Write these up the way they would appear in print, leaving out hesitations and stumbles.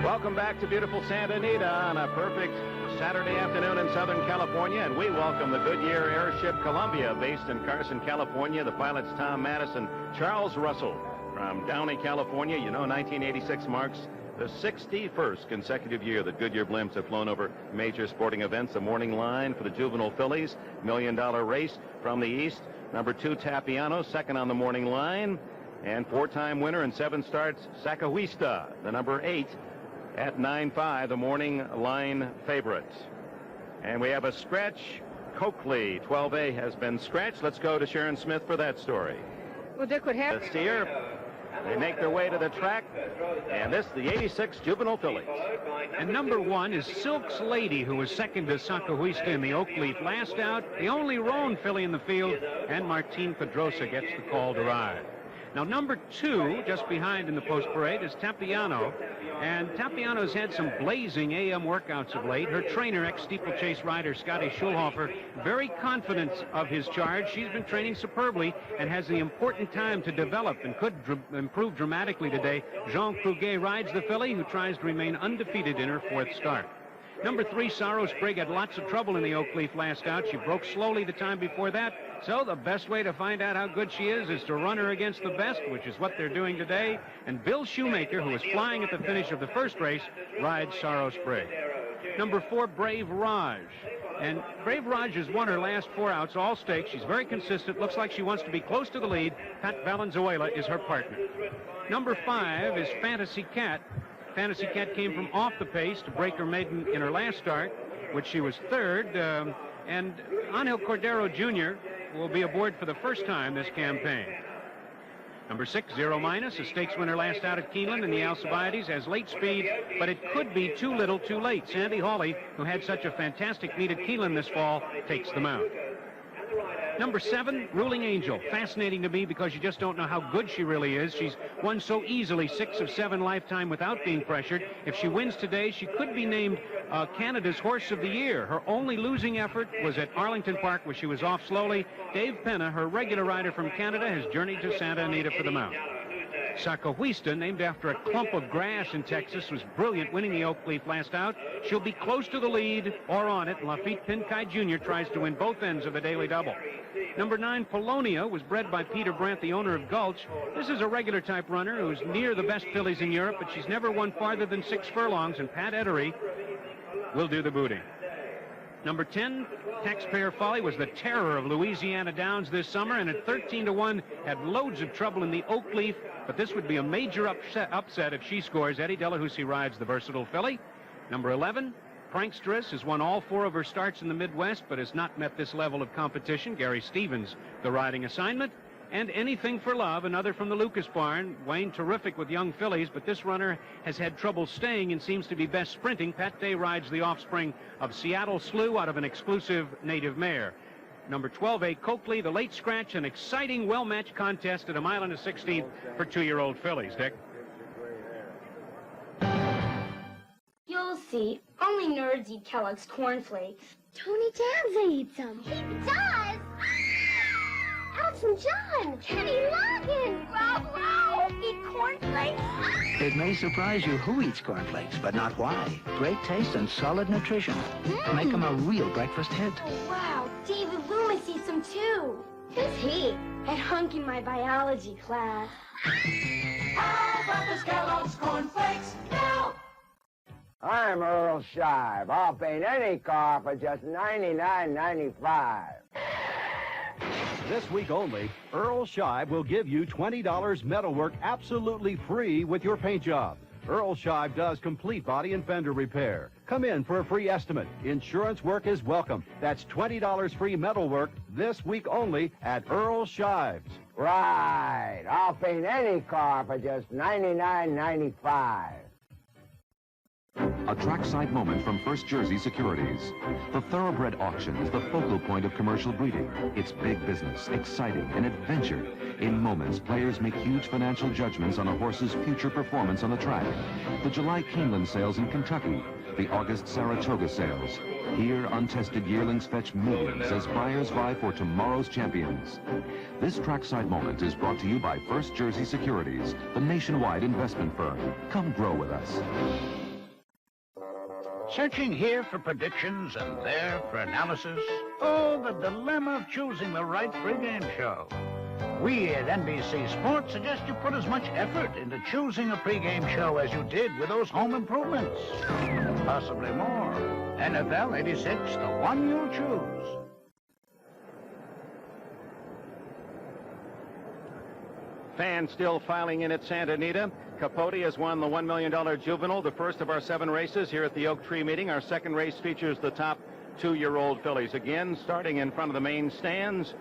Welcome back to beautiful Santa Anita on a perfect Saturday afternoon in Southern California, and we welcome the Goodyear Airship Columbia, based in Carson, California. The pilots Tom Madison, Charles Russell from Downey, California. You know, 1986 marks the 61st consecutive year that Goodyear blimps have flown over major sporting events. The morning line for the Juvenile Fillies, $1 Million race from the east. Number 2, Tapiano, second on the morning line. And four-time winner and 7 starts, Sacahuista, the number 8 at 9.5, the morning line favorite. And we have a scratch. Coakley, 12A, has been scratched. Let's go to Sharon Smith for that story. Well, Dick, what happened? The steer, they make their way to the track, and this, the 86 Juvenile Fillies. And number 1 is Silk's Lady, who was second to Sacahuista in the oak leaf last out. The only roan filly in the field, and Martin Pedrosa gets the call to ride. Now, number 2, just behind in the post parade, is Tapiano. And Tapiano's had some blazing AM workouts of late. Her trainer, ex-steeplechase rider Scotty Schulhofer, very confident of his charge. She's been training superbly and has the important time to develop and could improve dramatically today. Jean Cruguet rides the filly, who tries to remain undefeated in her 4th start. Number 3, Sorrow Sprig, had lots of trouble in the oak leaf last out. She broke slowly the time before that. So the best way to find out how good she is to run her against the best, which is what they're doing today. And Bill Shoemaker, who was flying at the finish of the first race, rides Sorrow Sprig. Number 4, Brave Raj. And Brave Raj has won her last 4 outs, all stakes. She's very consistent. Looks like she wants to be close to the lead. Pat Valenzuela is her partner. Number 5 is Fantasy Cat. Fantasy Cat came from off the pace to break her maiden in her last start, which she was 3rd. And Angel Cordero Jr. will be aboard for the first time this campaign. Number 6, Zero Minus, a stakes winner last out at Keeneland in the Alcibiades, has late speed, but it could be too little too late. Sandy Hawley, who had such a fantastic meet at Keeneland this fall, takes the mount. Number 7, Ruling Angel. Fascinating to me because you just don't know how good she really is. She's won so easily 6 of 7 lifetime without being pressured. If she wins today, she could be named Canada's Horse of the Year. Her only losing effort was at Arlington Park, where she was off slowly. Dave Penna, her regular rider from Canada, has journeyed to Santa Anita for the mount. Sacahuista, named after a clump of grass in Texas, was brilliant, winning the oak leaf last out. She'll be close to the lead or on it. Lafitte Pinkai Jr. tries to win both ends of the daily double. Number 9, Polonia, was bred by Peter Brandt, the owner of Gulch. This is a regular type runner who's near the best fillies in Europe, but she's never won farther than 6 furlongs, and Pat Ettery will do the booting. Number 10, Taxpayer Folly, was the terror of Louisiana Downs this summer, and at 13-1 had loads of trouble in the oak leaf, but this would be a major upset if she scores. Eddie Delahousie rides the versatile filly. Number 11, Prankstress, has won all 4 of her starts in the Midwest, but has not met this level of competition. Gary Stevens, the riding assignment. And Anything for Love, another from the Lucas barn. Wayne, terrific with young fillies, but this runner has had trouble staying and seems to be best sprinting. Pat Day rides the offspring of Seattle Slew out of an exclusive native mare. Number 12A, Coakley, the late scratch, an exciting, well-matched contest at 1 1/16 for 2-year-old fillies. Dick? You'll see. Only nerds eat Kellogg's cornflakes. Tony Danza eats them. He does! Elton John, Kenny Loggins, Rob eat cornflakes. It may surprise you who eats cornflakes, but not why. Great taste and solid nutrition. Make them a real breakfast hit. Oh, wow. David Loomis eats them, too. Who's he? That hunk in my biology class. How about this Kellogg's cornflakes now? I'm Earl Shive. I'll paint any car for just $99.95. This week only, Earl Shive will give you $20 metalwork absolutely free with your paint job. Earl Shive does complete body and fender repair. Come in for a free estimate. Insurance work is welcome. That's $20 free metalwork this week only at Earl Shive's. Right. I'll paint any car for just $99.95. A trackside moment from First Jersey Securities. The Thoroughbred Auction is the focal point of commercial breeding. It's big business, exciting, and adventure. In moments, players make huge financial judgments on a horse's future performance on the track. The July Keeneland sales in Kentucky. The August Saratoga sales. Here, untested yearlings fetch millions as buyers vie for tomorrow's champions. This trackside moment is brought to you by First Jersey Securities, the nationwide investment firm. Come grow with us. Searching here for predictions and there for analysis. Oh, the dilemma of choosing the right pregame show. We at NBC Sports suggest you put as much effort into choosing a pregame show as you did with those home improvements. Possibly more. NFL 86, the one you'll choose. Fans still filing in at Santa Anita. Capote has won the $1 million Juvenile, the first of our 7 races here at the Oak Tree meeting. Our second race features the top 2-year-old fillies. Again, starting in front of the main stands.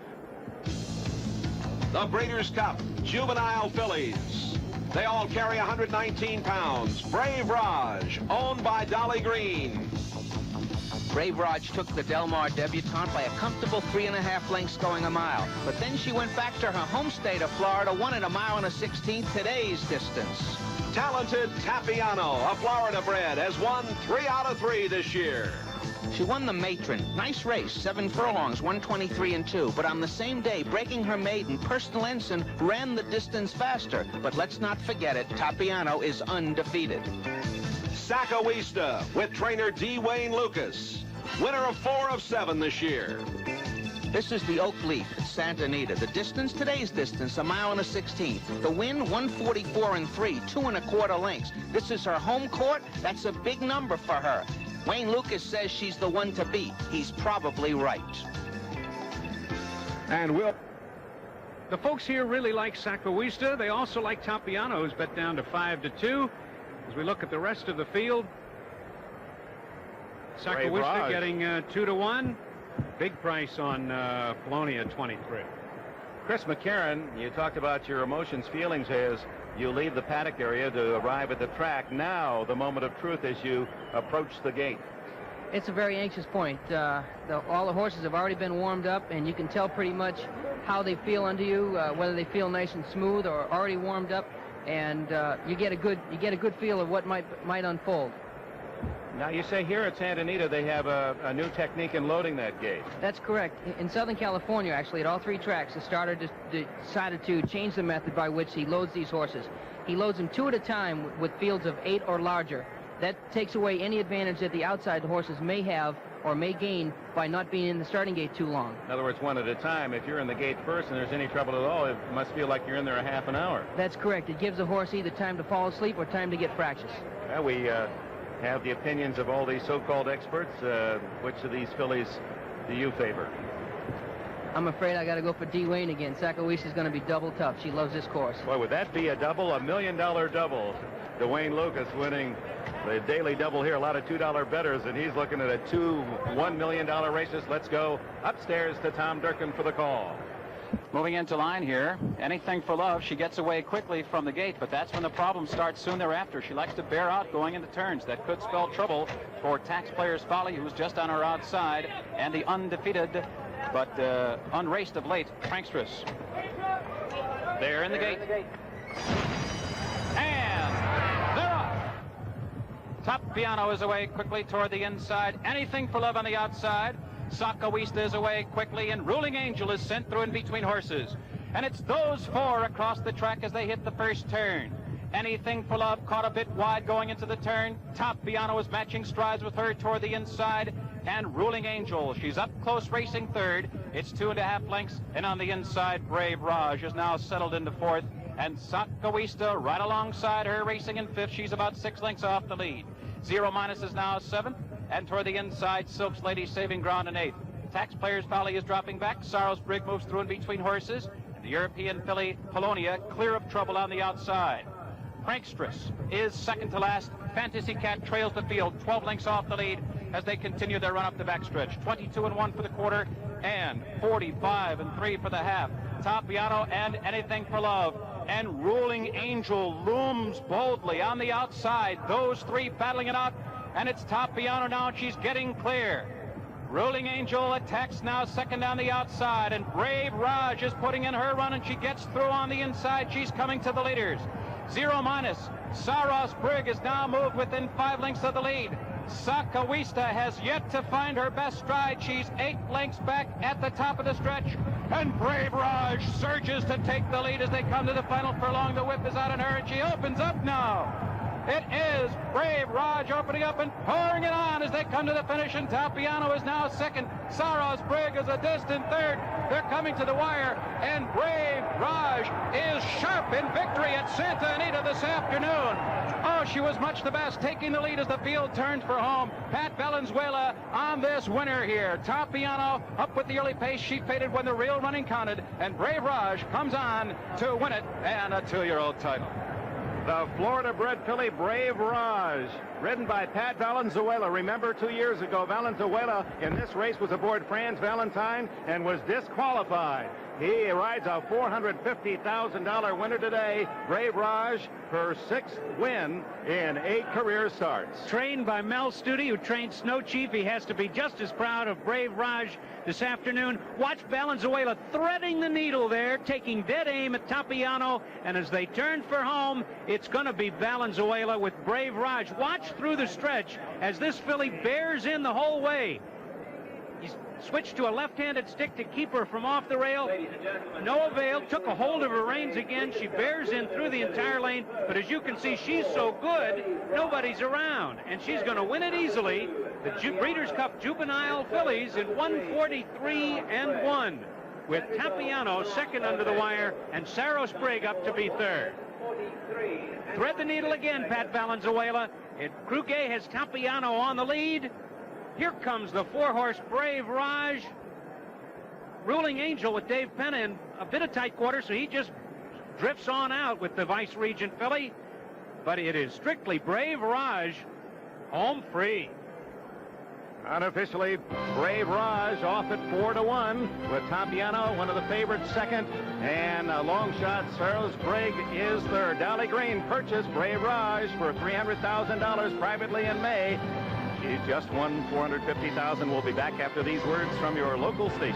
The Breeders' Cup Juvenile fillies. They all carry 119 pounds. Brave Raj, owned by Dolly Green. Brave Raj took the Del Mar debutante by a comfortable 3.5 lengths going a mile. But then she went back to her home state of Florida, won at 1 1/16 today's distance. Talented Tapiano, a Florida bred, has won 3 out of 3 this year. She won the Matron. Nice race, 7 furlongs, 123 2. But on the same day, breaking her maiden, Personal Ensign ran the distance faster. But let's not forget it, Tapiano is undefeated. Sakawista with trainer D. Wayne Lucas, winner of 4 of 7 this year. This is the Oak Leaf at Santa Anita. The distance, today's distance, 1 1/16. The win, 144 3, 2 1/4 lengths. This is her home court. That's a big number for her. Wayne Lucas says she's the one to beat. He's probably right. And the folks here really like Sakawista. They also like Tapiano, who's bet down to 5-2. As we look at the rest of the field, Sakawista getting 2-1. Big price on Polonia at 23. Chris McCarron, you talked about your emotions, feelings as you leave the paddock area to arrive at the track. Now, the moment of truth as you approach the gate. It's a very anxious point. All the horses have already been warmed up, and you can tell pretty much how they feel under you, whether they feel nice and smooth or already warmed up, and you get a good feel of what might unfold. Now, you say here at Santa Anita they have a new technique in loading that gate. That's correct. In Southern California, actually, at all 3 tracks, the starter decided to change the method by which he loads these horses. He loads them 2 at a time with fields of 8 or larger. That takes away any advantage that the outside horses may have or may gain by not being in the starting gate too long. In other words, 1 at a time. If you're in the gate first and there's any trouble at all, it must feel like you're in there a half an hour. That's correct. It gives the horse either time to fall asleep or time to get fractious. Well, we have the opinions of all these so-called experts. Which of these fillies do you favor? I'm afraid I got to go for D. Wayne again. Sakawista's going to be double tough. She loves this course. Boy, would that be a double, $1 million double? Dwayne Lucas winning the daily double here. A lot of $2 bettors, and he's looking at 2 $1 million races. Let's go upstairs to Tom Durkin for the call. Moving into line here, Anything for Love. She gets away quickly from the gate, but that's when the problem starts soon thereafter. She likes to bear out going into turns. That could spell trouble for Taxpayer's Folly, who's just on her outside, and the undefeated but unraced of late, Prankstress. They're in the gate. And they're off. Tapiano is away quickly toward the inside. Anything for Love on the outside. Sakawista is away quickly, and Ruling Angel is sent through in between horses. And it's those 4 across the track as they hit the first turn. Anything for Love caught a bit wide going into the turn. Tapiano is matching strides with her toward the inside. And Ruling Angel, she's up close racing third. It's 2.5 lengths. And on the inside, Brave Raj is now settled into 4th. And Sakawista right alongside her racing in 5th. She's about 6 lengths off the lead. 0 Minus is now 7th. And toward the inside, Silk's Lady saving ground in 8th. Taxpayer's Valley is dropping back. Sorrow's Brig moves through in between horses. And the European filly, Polonia, clear of trouble on the outside. Prankstress is second to last. Fantasy Cat trails the field, 12 lengths off the lead as they continue their run up the backstretch. 22-1 for the quarter and 45-3 for the half. Tapiano and Anything for Love. And Ruling Angel looms boldly on the outside. Those 3 battling it out. And it's Tapiano now, and she's getting clear. Ruling Angel attacks now second on the outside, and Brave Raj is putting in her run, and she gets through on the inside. She's coming to the leaders. 0 Minus. Saros Brig is now moved within 5 lengths of the lead. Sakawista has yet to find her best stride. She's 8 lengths back at the top of the stretch. And Brave Raj surges to take the lead as they come to the final furlong. The whip is out on her, and she opens up now. It is Brave Raj opening up and pouring it on as they come to the finish, and Tapiano is now second. Saros Brigg is a distant third. They're coming to the wire, and Brave Raj is sharp in victory at Santa Anita this afternoon. Oh, she was much the best, taking the lead as the field turns for home. Pat Valenzuela on this winner here. Tapiano up with the early pace. She faded when the real running counted, and Brave Raj comes on to win it and a 2-year-old title. The Florida-bred filly Brave Raj, ridden by Pat Valenzuela. Remember, 2 years ago, Valenzuela in this race was aboard Franz Valentine and was disqualified. He rides a $450,000 winner today. Brave Raj, her 6th win in 8 career starts. Trained by Mel Studi, who trained Snow Chief. He has to be just as proud of Brave Raj this afternoon. Watch Valenzuela threading the needle there, taking dead aim at Tapiano. And as they turn for home, it's going to be Valenzuela with Brave Raj. Watch through the stretch as this filly bears in the whole way. He's switched to a left-handed stick to keep her from off the rail. No avail. Took a hold of her reins again. She bears in through the entire lane. But as you can see, she's so good, nobody's around. And she's going to win it easily. The Breeders' Cup Juvenile Fillies in 143-1. With Tapiano second under the wire and Saros Brigg up to be third. Thread the needle again, Pat Valenzuela. Kruge has Tapiano on the lead. Here comes the 4-horse Brave Raj. Ruling Angel with Dave Penna in a bit of tight quarter, so he just drifts on out with the Vice Regent filly. But it is strictly Brave Raj, home free. Unofficially, Brave Raj off at 4-1 with Tapiano, one of the favorites, second, and a long shot. Saros Brigg is third. Dolly Green purchased Brave Raj for $300,000 privately in May. She's just won $450,000. We'll be back after these words from your local station.